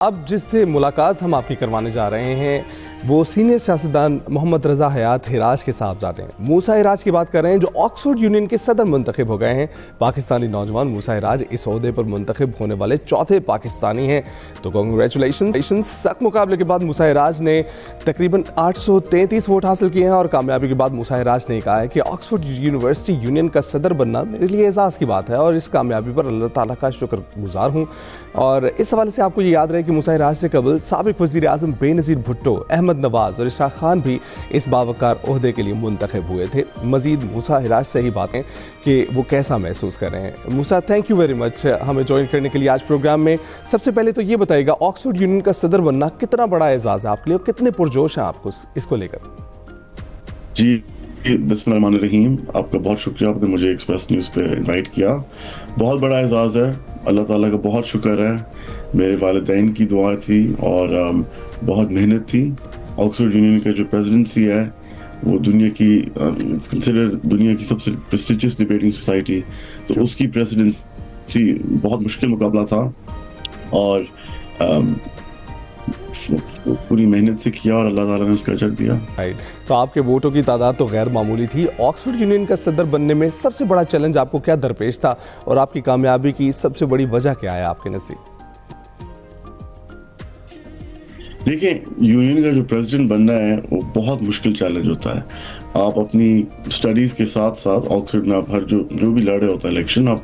اب جس سے ملاقات ہم آپ کی کروانے جا رہے ہیں وہ سینئر سیاستدان محمد رضا حیات ہراج کے صاحبزادے ہیں۔ موسیٰ ہراج کی بات کر رہے ہیں جو آکسفورڈ یونین کے صدر منتخب ہو گئے ہیں۔ پاکستانی نوجوان موسیٰ ہراج اس عہدے پر منتخب ہونے والے چوتھے پاکستانی ہیں، تو کنگریچولیشن۔ سخت مقابلے کے بعد موسیٰ ہراج نے تقریباً 833 ووٹ حاصل کیے ہیں اور کامیابی کے بعد موسیٰ ہراج نے کہا ہے کہ آکسفورڈ یونیورسٹی یونین کا صدر بننا میرے لیے اعزاز کی بات ہے اور اس کامیابی پر اللہ تعالیٰ کا شکر گزار ہوں۔ اور اس حوالے سے آپ کو یہ یاد رہے کہ موسیٰ ہراج سے قبل سابق وزیر اعظم بے نظیر بھٹو، احمد نواز اور اشراق خان بھی اس باوقار عہدے کے لیے منتخب ہوئے تھے۔ مزید موسیٰ ہراج سے ہی باتیں کہ وہ کیسا محسوس کر رہے ہیں۔ موسیٰ، تھینک یو ویری مچ ہمیں جوائن کرنے کے لیے آج پروگرام میں۔ سب سے پہلے تو یہ بتائیے گا آکسفورڈ یونین کا صدر بننا کتنا بڑا اعزاز ہے آپ کے لیے اور کتنے پرجوش ہیں آپ کو اس کو لے کر؟ جی بسم اللہ الرحمن الرحیم، آپ کا بہت شکریہ، آپ نے مجھے ایکسپریس نیوز پہ انوائٹ کیا۔ بہت بڑا اعزاز ہے، اللہ تعالیٰ کا بہت شکر ہے۔ میرے والدین کی دعا تھی اور بہت محنت تھی۔ آکسفورڈ یونین کا جو پریزیڈنسی ہے وہ دنیا کی سب سے پریسٹیجیس ڈیبیٹنگ سوسائٹی، تو اس کی پریزیڈنسی بہت مشکل مقابلہ تھا اور پوری محنت سے کیا اور اللہ تعالیٰ نے اس کا اجر دیا۔ تو آپ کے ووٹوں کی تعداد تو غیر معمولی تھی۔ آکسفورڈ یونین کا صدر بننے میں سب سے بڑا چیلنج آپ کو کیا درپیش تھا اور آپ کی کامیابی کی سب سے بڑی وجہ کیا ہے آپ کے نزدیک؟ دیکھیں، یونین کا جو پریزیڈنٹ بننا ہے وہ بہت مشکل چیلنج ہوتا ہے۔ آپ اپنی سٹڈیز کے ساتھ ساتھ آکسفورڈ میں آپ جو بھی لڑ رہے ہوتا ہے الیکشن، آپ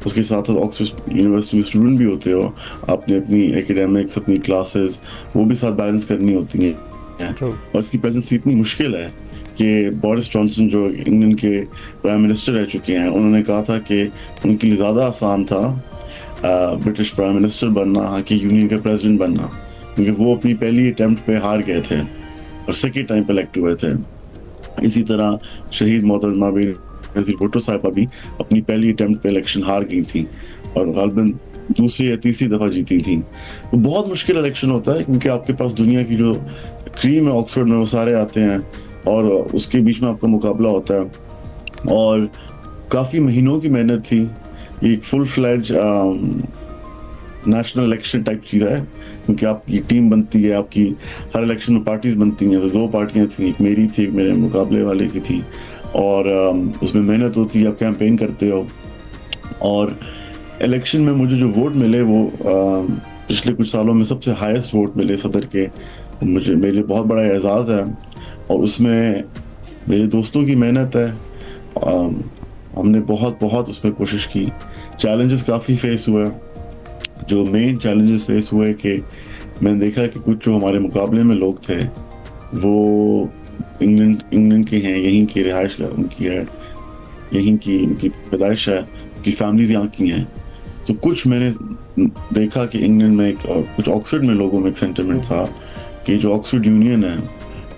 اس کے ساتھ ساتھ آکسفورڈ یونیورسٹی میں اسٹوڈنٹ بھی ہوتے ہو، آپ نے اپنی ایکیڈیمکس، اپنی کلاسز وہ بھی ساتھ بیلنس کرنی ہوتی ہیں، اور اس کی پریزنسی اتنی مشکل ہے کہ بورس جانسن جو انگلینڈ کے پرائم منسٹر رہ چکے ہیں، انہوں نے کہا تھا کہ ان کے لیے زیادہ آسان تھا برٹش پرائم منسٹر بننا کہ یونین کا پریزیڈنٹ بننا، کیونکہ وہ اپنی پہلی اٹیمپٹ پہ ہار گئے تھے اور سیکنڈ ٹائم پہ الیکٹ ہوئے تھے۔ اسی طرح شہید محترمہ بے نظیر بھٹو صاحبہ بھی اپنی پہلی اٹیمپٹ پہ الیکشن ہار گئی تھیں اور غالباً دوسری یا تیسری دفعہ جیتی تھیں۔ تو بہت مشکل الیکشن ہوتا ہے کیونکہ آپ کے پاس دنیا کی جو کریم ہے آکسفورڈ میں وہ سارے آتے ہیں اور اس کے بیچ میں آپ کا مقابلہ ہوتا ہے اور کافی مہینوں کی محنت تھی۔ یہ ایک فل فلیج نیشنل الیکشن ٹائپ چیز ہے کیونکہ آپ کی ٹیم بنتی ہے، آپ کی ہر الیکشن میں پارٹیز بنتی ہیں۔ تو 2 پارٹیاں تھیں، ایک میری تھی، ایک میرے مقابلے والے کی تھی، اور اس میں محنت ہوتی ہے، آپ کیمپین کرتے ہو۔ اور الیکشن میں مجھے جو ووٹ ملے وہ پچھلے کچھ سالوں میں سب سے ہائیسٹ ووٹ ملے صدر کے، میرے لیے بہت بڑا اعزاز ہے اور اس میں میرے دوستوں کی محنت ہے۔ ہم نے بہت اس میں کوشش کی۔ چیلنجز کافی فیس ہوئے، جو مین چیلنجز فیس ہوئے کہ میں نے دیکھا کہ کچھ جو ہمارے مقابلے میں لوگ تھے وہ انگلینڈ کے ہیں، یہیں کی رہائش ان کی ہے، یہیں کی ان کی پیدائش ہے، ان کی فیملیز یہاں کی ہیں۔ تو کچھ میں نے دیکھا کہ انگلینڈ میں اور کچھ آکسفورڈ میں لوگوں میں ایک سینٹیمنٹ تھا کہ جو آکسفورڈ یونین ہے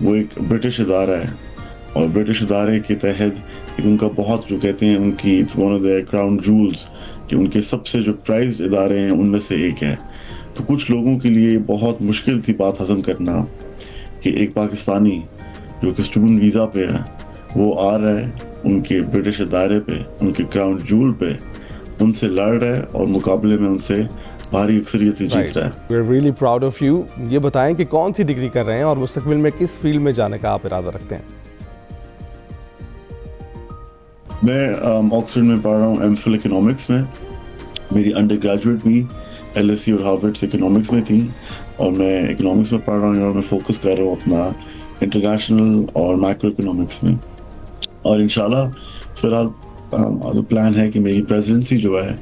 وہ ایک برٹش ادارہ ہے اور برٹش ادارے کے تحت ان کا بہت جو کہتے ہیں ان کی one of the crown jewels کہ ان کے سب سے جو پرائزڈ ادارے ہیں ان میں سے ایک ہے۔ تو کچھ لوگوں کے لیے بہت مشکل تھی بات ہضم کرنا کہ ایک پاکستانی جو کہ اسٹوڈنٹ ویزا پہ ہے وہ آ رہا ہے ان کے برٹش ادارے پہ، ان کے کراؤن جول پہ، ان سے لڑ رہا ہے اور مقابلے میں ان سے بھاری اکثریت سے جیت رہا ہے۔ We are really proud of you۔ یہ بتائیں کہ کون سی ڈگری کر رہے ہیں اور مستقبل میں کس فیلڈ میں جانے کا آپ ارادہ رکھتے ہیں؟ میں آکسفورڈ میں پڑھ رہا ہوں ایم فل اکنامکس میں۔ میری انڈر گریجویٹ بھی ایل ایس سی اور ہارورڈ سے اکنامکس میں تھی اور میں اکنامکس میں پڑھ رہا ہوں اور میں فوکس کر رہا ہوں اپنا انٹرنیشنل اور مائکرو اکنامکس میں۔ اور انشاءاللہ فی الحال پلان ہے کہ میری پریزیڈنسی جو ہے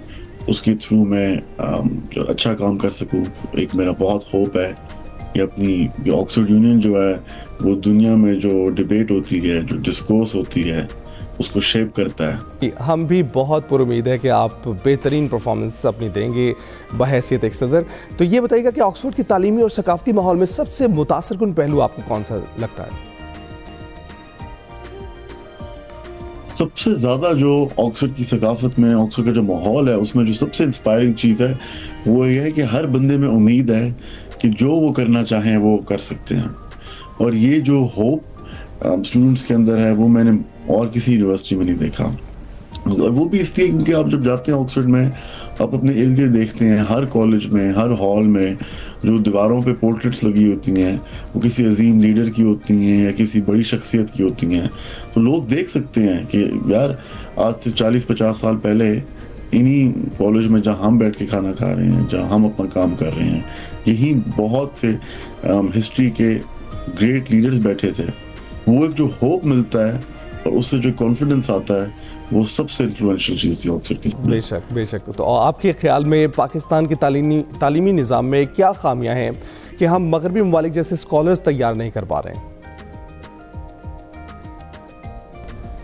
اس کے تھرو میں جو اچھا کام کر سکوں۔ ایک میرا بہت ہوپ ہے کہ اپنی آکسفورڈ یونین جو ہے وہ دنیا میں جو ڈیبیٹ ہوتی ہے، جو ڈسکورس ہوتی ہے، اس کو شیپ کرتا ہے۔ ہم بھی بہت پر امید ہے کہ آپ بہترین پرفارمنس اپنی دیں گے بحیثیت ایک صدر۔ تو یہ بتائیے گا کہ آکسفورڈ کی تعلیمی اور ثقافتی ماحول میں سب سے متاثر کن پہلو آپ کو کون سا لگتا ہے؟ سب سے زیادہ جو آکسفورڈ کی ثقافت میں، آکسفورڈ کا جو ماحول ہے اس میں جو سب سے انسپائرنگ چیز ہے وہ یہ ہے کہ ہر بندے میں امید ہے کہ جو وہ کرنا چاہیں وہ کر سکتے ہیں، اور یہ جو ہوپ اسٹوڈنٹس کے اندر ہے وہ میں نے اور کسی یونیورسٹی میں نہیں دیکھا۔ اور وہ بھی اس لیے کیونکہ آپ جب جاتے ہیں آکسفورڈ میں آپ اپنے ارد گرد دیکھتے ہیں، ہر کالج میں، ہر ہال میں جو دیواروں پہ پورٹریٹس لگی ہوتی ہیں وہ کسی عظیم لیڈر کی ہوتی ہیں یا کسی بڑی شخصیت کی ہوتی ہیں، تو لوگ دیکھ سکتے ہیں کہ یار آج سے 40-50 سال پہلے انہی کالج میں جہاں ہم بیٹھ کے کھانا کھا رہے ہیں، جہاں ہم اپنا کام کر رہے ہیں، یہی بہت سے ہسٹری کے گریٹ لیڈرز بیٹھے تھے. وہ ایک جو ہوپ ملتا ہے اور اس سے جو کانفیڈنس آتا ہے وہ سب سے انفلوئنشل چیز تھی آکسفورڈ کی. بے شک بے شک. تو آپ کے خیال میں پاکستان کے تعلیمی نظام میں کیا خامیاں ہیں کہ ہم مغربی ممالک جیسے اسکالرز تیار نہیں کر پا رہے ہیں؟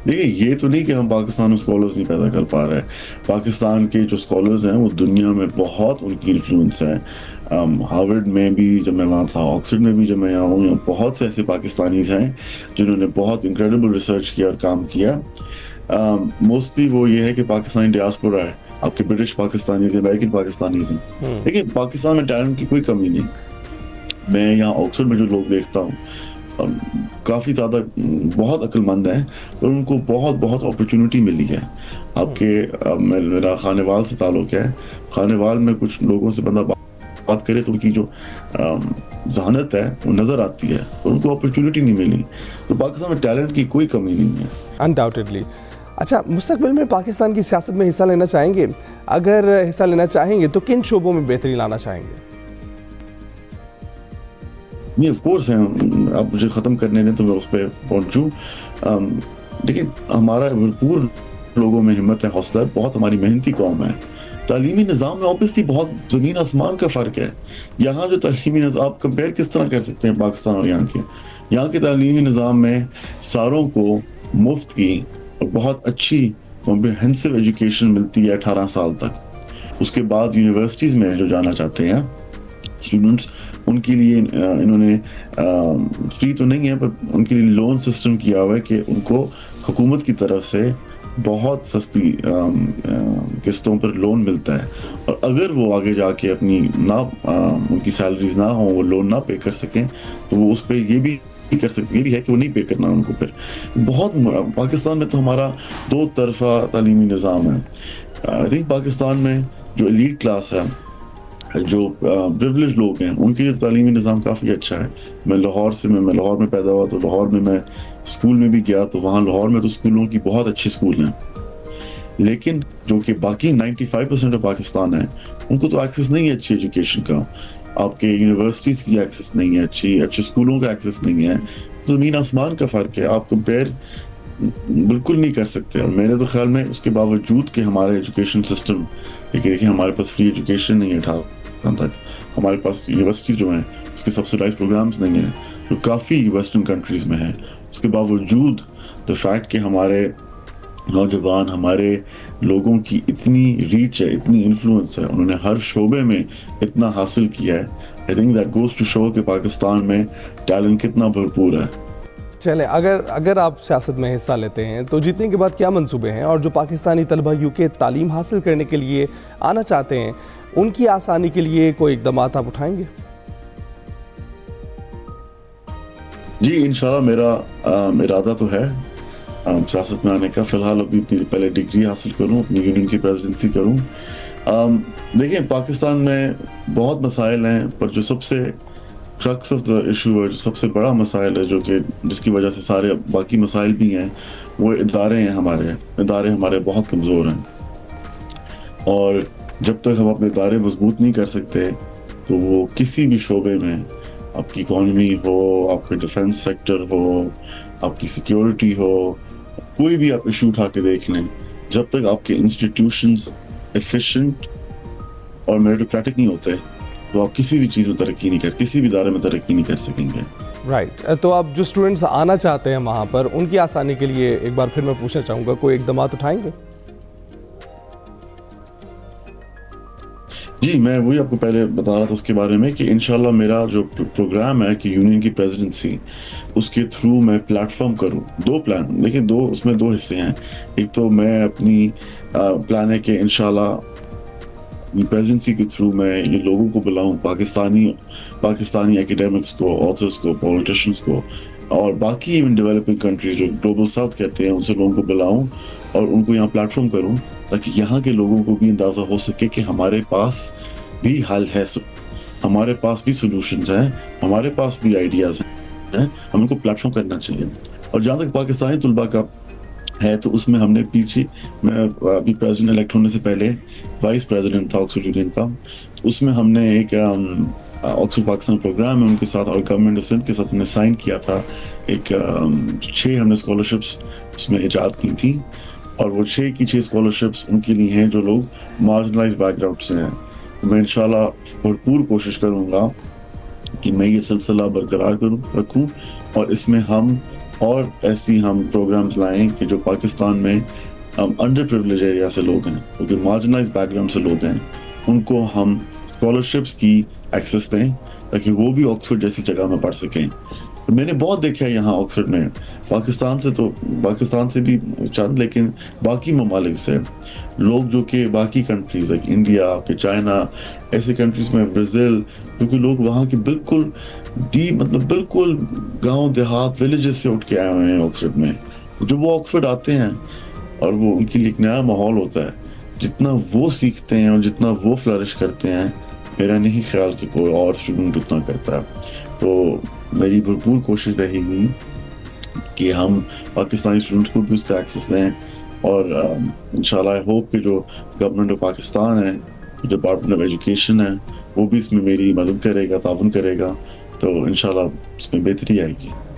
دیکھیں یہ تو نہیں کہ ہم پاکستان میں اسکالرز نہیں پیدا کر پا رہے. پاکستان کے جو اسکالرز ہیں وہ دنیا میں بہت ان کی انفلوئنس ہے. ہارورڈ میں بھی جب میں وہاں تھا، آکسفورڈ میں بھی جب میں یہاں ہوں، بہت سے ایسے پاکستانیز ہیں جنہوں نے بہت انکریڈیبل ریسرچ کیا اور کام کیا. موسٹلی وہ یہ ہے کہ پاکستانی ڈیاسپورا ہے، آپ کے برٹش پاکستانیز ہیں، امریکن پاکستانیز ہیں، لیکن پاکستان میں ٹیلنٹ کی کوئی کمی نہیں. میں یہاں آکسفورڈ میں جو لوگ دیکھتا ہوں کافی زیادہ بہت عقل مند ہیں اور ان کو بہت بہت اپرچونٹی ملی ہے. آپ کے میرا خانوال سے تعلق ہے، خانوال میں کچھ لوگوں سے بندہ بات کرے تو ان کی جو ذہانت ہے وہ نظر آتی ہے اور ان کو اپرچونٹی نہیں ملی. تو پاکستان میں ٹیلنٹ کی کوئی کمی نہیں ہے انڈاؤٹیڈلی. اچھا، مستقبل میں پاکستان کی سیاست میں حصہ لینا چاہیں گے؟ اگر حصہ لینا چاہیں گے تو کن شعبوں میں بہتری لانا چاہیں گے؟ نہیں آف کورس ہیں، آپ مجھے ختم کرنے دیں تو میں اس پہ پہنچوں. لیکن ہمارا بھرپور لوگوں میں ہمت ہے، حوصلہ ہے، بہت ہماری محنتی قوم ہے. تعلیمی نظام میں اوبیسلی بہت زمین آسمان کا فرق ہے. یہاں جو تعلیمی نظام آپ کمپیئر کس طرح کر سکتے ہیں پاکستان اور یہاں کے تعلیمی نظام میں ساروں کو مفت کی اور بہت اچھی کمپریہنسو ایجوکیشن ملتی ہے 18 سال تک. اس کے بعد یونیورسٹیز میں جو جانا چاہتے ہیں اسٹوڈنٹس، ان کے لیے انہوں نے فری تو نہیں ہے پر ان کے لیے لون سسٹم کیا ہوا ہے کہ ان کو حکومت کی طرف سے بہت سستی قسطوں پر لون ملتا ہے. اور اگر وہ آگے جا کے اپنی ان کی سیلریز نہ ہوں، وہ لون نہ پے کر سکیں، تو وہ اس پہ یہ بھی کر سکتے، یہ بھی ہے کہ وہ نہیں پے کرنا ان کو. پھر بہت پاکستان میں تو ہمارا دو طرفہ تعلیمی نظام ہے. آئی تھنک پاکستان میں جو ایلیٹ کلاس ہے، جو پریولیج لوگ ہیں، ان کے لیے تعلیمی نظام کافی اچھا ہے. میں لاہور میں پیدا ہوا، تو لاہور میں اسکول میں بھی گیا، تو وہاں لاہور میں تو اسکولوں کی بہت اچھے اسکول ہیں. لیکن جو کہ باقی 95% آف پاکستان ہے، ان کو تو ایکسیس نہیں ہے اچھی ایجوکیشن کا. آپ کے یونیورسٹیز کی ایکسیس نہیں ہے، اچھے اسکولوں کا ایکسیس نہیں ہے. زمین آسمان کا فرق ہے، آپ کمپیئر بالکل نہیں کر سکتے. اور میرے تو خیال میں اس کے باوجود کہ ہمارے ایجوکیشن سسٹم، دیکھیں ہمارے پاس فری ایجوکیشن نہیں ہے 18 تک، ہمارے پاس یونیورسٹیز جو ہیں اس کے سبسیڈائز پروگرامز نہیں ہیں جو کافی ویسٹرن کنٹریز میں ہیں. اس کے باوجود دا فیکٹ کہ ہمارے نوجوان، ہمارے لوگوں کی اتنی ریچ ہے، اتنی انفلوئنس ہے، انہوں نے ہر شعبے میں اتنا حاصل کیا ہے. I think that goes to show کہ پاکستان میں ٹیلنٹ کتنا بھرپور ہے. چلیں، اگر آپ سیاست میں حصہ لیتے ہیں تو جیتنے کے بعد کیا منصوبے ہیں؟ اور جو پاکستانی طلبہ UK تعلیم حاصل کرنے کے لیے آنا چاہتے ہیں، ان کی آسانی کے لیے کوئی اقدامات آپ اٹھائیں گے؟ جی انشاءاللہ میرا ارادہ تو ہے سیاست میں آنے کا. فی الحال ابھی پہلے ڈگری حاصل کروں، اپنی یونین کی پریزیڈنسی کروں. دیکھیں پاکستان میں بہت مسائل ہیں، پر جو سب سے کرکس آف دا ایشو ہے، جو سب سے بڑا مسائل ہے، جو کہ جس کی وجہ سے سارے باقی مسائل بھی ہیں، وہ ادارے ہیں. ہمارے بہت کمزور ہیں. اور جب تک ہم اپنے ادارے مضبوط نہیں کر سکتے تو وہ کسی بھی شعبے میں، آپ کی اکانومی ہو، آپ کے ڈیفنس سیکٹر ہو، آپ کی سیکیورٹی ہو، کوئی بھی آپ ایشو اٹھا کے دیکھ لیں، جب تک آپ کے انسٹیٹیوشنز ایفیشینٹ اور میریٹوکریٹک نہیں ہوتے تو آپ کسی بھی چیز میں ترقی نہیں کسی بھی ادارے میں ترقی نہیں کر سکیں گے. رائٹ. تو اب جو اسٹوڈنٹس آنا چاہتے ہیں وہاں پر، ان کی آسانی کے لیے ایک بار پھر میں پوچھنا چاہوں گا، کوئی اقدامات اٹھائیں گے؟ جی میں وہی آپ کو پہلے بتا رہا تھا اس کے بارے میں کہ انشاءاللہ میرا جو پروگرام ہے کہ یونین کی پریزیڈنسی، اس کے تھرو میں پلیٹ فارم کروں. دیکھیں اس میں دو حصے ہیں. ایک تو میں اپنی پلان ہے کہ انشاءاللہ پریزیڈنسی کے تھرو میں یہ لوگوں کو بلاؤں، پاکستانی ایکیڈیمکس کو، آتھرس کو، پولیٹیشنس کو، اور باقی ایون ڈیولپنگ کنٹریز جو گلوبل ساؤتھ کہتے ہیں، ان سے لوگوں کو بلاؤں اور ان کو یہاں پلیٹ فارم کروں، تاکہ یہاں کے لوگوں کو بھی اندازہ ہو سکے کہ ہمارے پاس بھی حل ہے. ہمارے پاس بھی سولوشنز ہیں, ہمارے پاس بھی آئیڈیاز ہیں, ہم ان کو پلیٹ فارم کرنا چاہیے. اور جہاں تک پاکستانی طلباء کا ہے تو اس میں ہم نے پیچھے, میں ابھی پریزیڈنٹ الیکٹ ہونے سے پہلے وائس پریزیڈنٹ تھا آکسفورڈ یونین کا, اس میں ہم نے ایک آکسفورڈ پاکستان پروگرام ہے ان کے ساتھ اور گورنمنٹ آف سندھ کے ساتھ ہم نے سائن کیا تھا. ایک 6 ہم نے اسکالرشپس اس میں ایجاد کی تھیں, اور وہ 6 کی 6 اسکالرشپس ان کے لیے ہیں جو لوگ مارجنلائز بیک گراؤنڈ سے ہیں. میں انشاءاللہ بھرپور کوشش کروں گا کہ میں یہ سلسلہ برقرار رکھوں, اور اس میں ہم اور ایسی ہم پروگرامز لائیں کہ جو پاکستان میں انڈر پریویلیج ایریا سے لوگ ہیں, کیونکہ مارجنلائز بیک گراؤنڈ سے لوگ ہیں, ان کو ہم اسکالرشپس کی ایکسیس دیں تاکہ وہ بھی آکسفورڈ جیسی جگہ میں پڑھ سکیں. میں نے بہت دیکھا ہے یہاں آکسفورڈ میں, پاکستان سے بھی چند, لیکن باقی ممالک سے لوگ جو کہ باقی کنٹریز لائک انڈیا, کہ چائنا, ایسے کنٹریز میں, برازیل, کیونکہ لوگ وہاں کے بالکل مطلب بالکل گاؤں دیہات ولیجز سے اٹھ کے آئے ہوئے ہیں آکسفورڈ میں. جب وہ آکسفورڈ آتے ہیں اور وہ ان کے لیے ایک نیا ماحول ہوتا ہے, جتنا وہ سیکھتے ہیں اور جتنا وہ فلرش کرتے ہیں, میرا نہیں خیال کہ کوئی اور اسٹوڈنٹ اتنا کرتا ہے. تو میری بھرپور کوشش رہے گی کہ ہم پاکستانی اسٹوڈنٹس کو بھی اس کا ایکسیس دیں, اور انشاءاللہ آئی ہوپ کہ جو گورنمنٹ آف پاکستان ہے, ڈپارٹمنٹ آف ایجوکیشن ہے, وہ بھی اس میں میری مدد کرے گا, تعاون کرے گا, تو انشاءاللہ اس میں بہتری آئے گی.